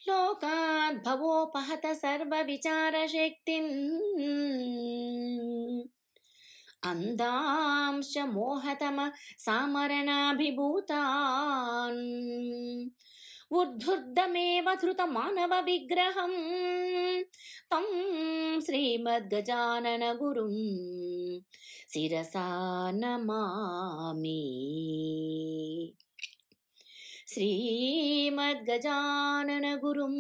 लोकाद्भवोपहत सर्वविचारशक्तिम् अन्धांश्च मोहतम सामरणाभिभूतान् ऊर्ध्वमेव धृतमानवविग्रहम् तं श्रीमद्गजानन गुरुं शिरसा नमामि। श्रीमद्गजानन गुरुं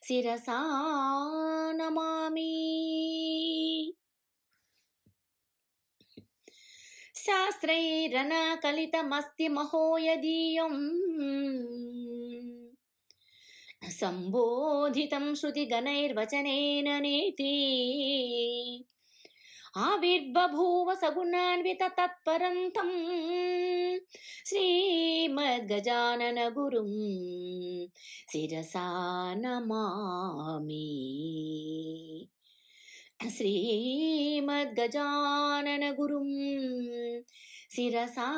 शिरसा नमामि। शास्त्रैरनाकलितमस्ति महो यदीयम् सम्बोधितं श्रुतिगणैर्वचनेन नेति आविर्बभूव सगुणान्वित तत्परन्तं श्रीमद्गजानन गुरुं शिरसा नमामि। श्रीमद्गजानन गुरुं शिरसा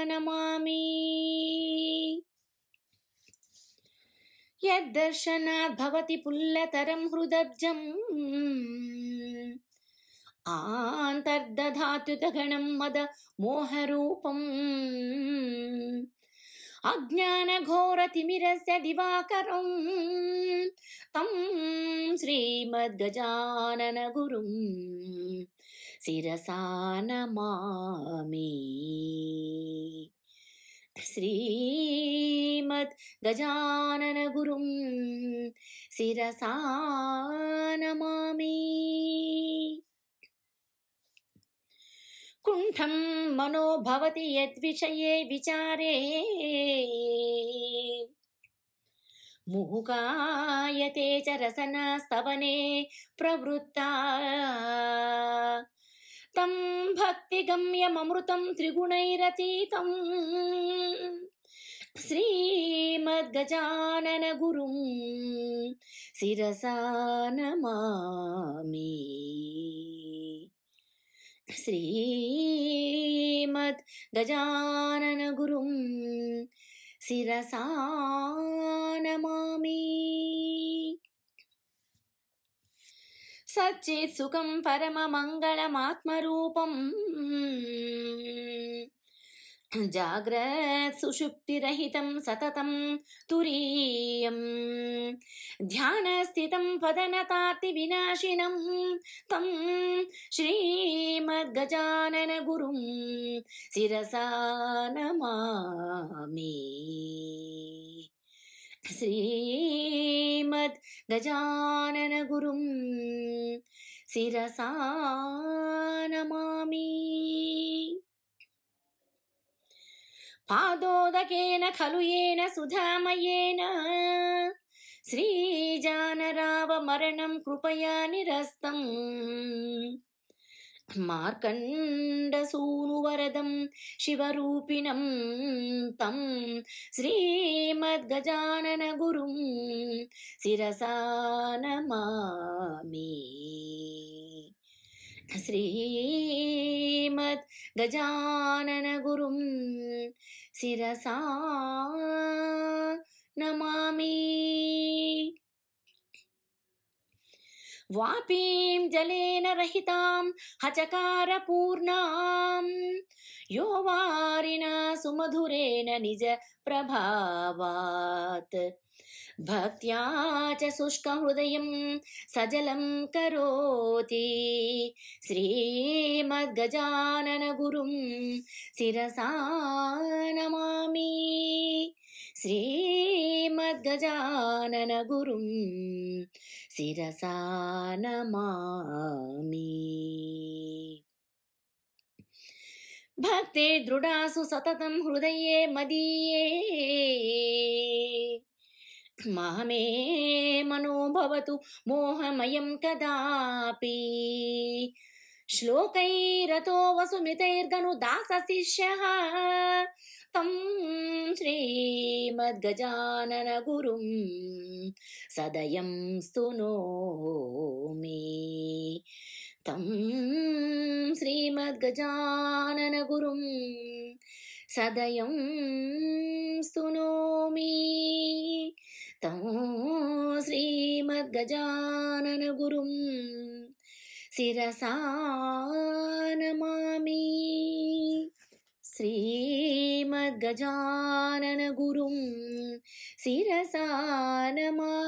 नमामि। यद्दर्शनात् भवति पुल्लतरं हृदब्जम् आन्तर्दधात्युतगणं मद मोहरूपम् अज्ञानघोरतिमिरस्य दिवाकरं तं श्रीमद्गजानन गुरुं शिरसा नमामि। श्रीमद्गजानन गुरुं शिरसा नमामि। कुण्ठं मनो भवति यद्विषये विचारे मुहुकायते च रसनास्तवने प्रवृत्ता तं भक्तिगम्यममृतं त्रिगुणैरतीतं श्रीमद्गजानन गुरुं शिरसा नमामि। श्रीमद्गजानन गुरुं शिरसा नमामि। सच्चित् सुखं परममङ्गलमात्मरूपम् जाग्रत् सुषुप्तिरहितं सततं तुरीयम् ध्यानस्थितं पदनतार्तिविनाशिनं तं श्रीमद्गजानन गुरुं शिरसा नमामि। श्रीमद्गजानन गुरुं शिरसा नमामि। पादोदकेन खलु येन सुधामयेन श्रीजानरावमरणं कृपया निरस्तम् मार्कण्डसूनुवरदं शिवरूपिणं तं श्रीमद्गजानन गुरुं शिरसा नमामि। श्रीमद्गजानन गुरुं शिरसा नमामि। वापीं जलेन रहितां हचकारपूर्णां यो वारिणा सुमधुरेण निज प्रभावात् भक्त्या च शुष्कहृदयं सजलं करोति श्रीमद्गजानन गुरुं शिरसा नमामि। श्रीमद्गजानन गुरुं शिरसा नमामि। भक्ते दृढासु सततं हृदये मदीये मामे मनो भवतु मोहमयं कदापि श्लोकैरतो वसुमितैर्गनुदासशिष्यः तं श्रीमद्गजानन गुरुं सदयं स्तुनोमि। तं श्रीमद्गजानन गुरुं सदयं स्तुनोमि। तं श्रीमद्गजाननगुरुं शिरसा नमामि श्रीमद्गजाननगुरुं शिरसा नमामि।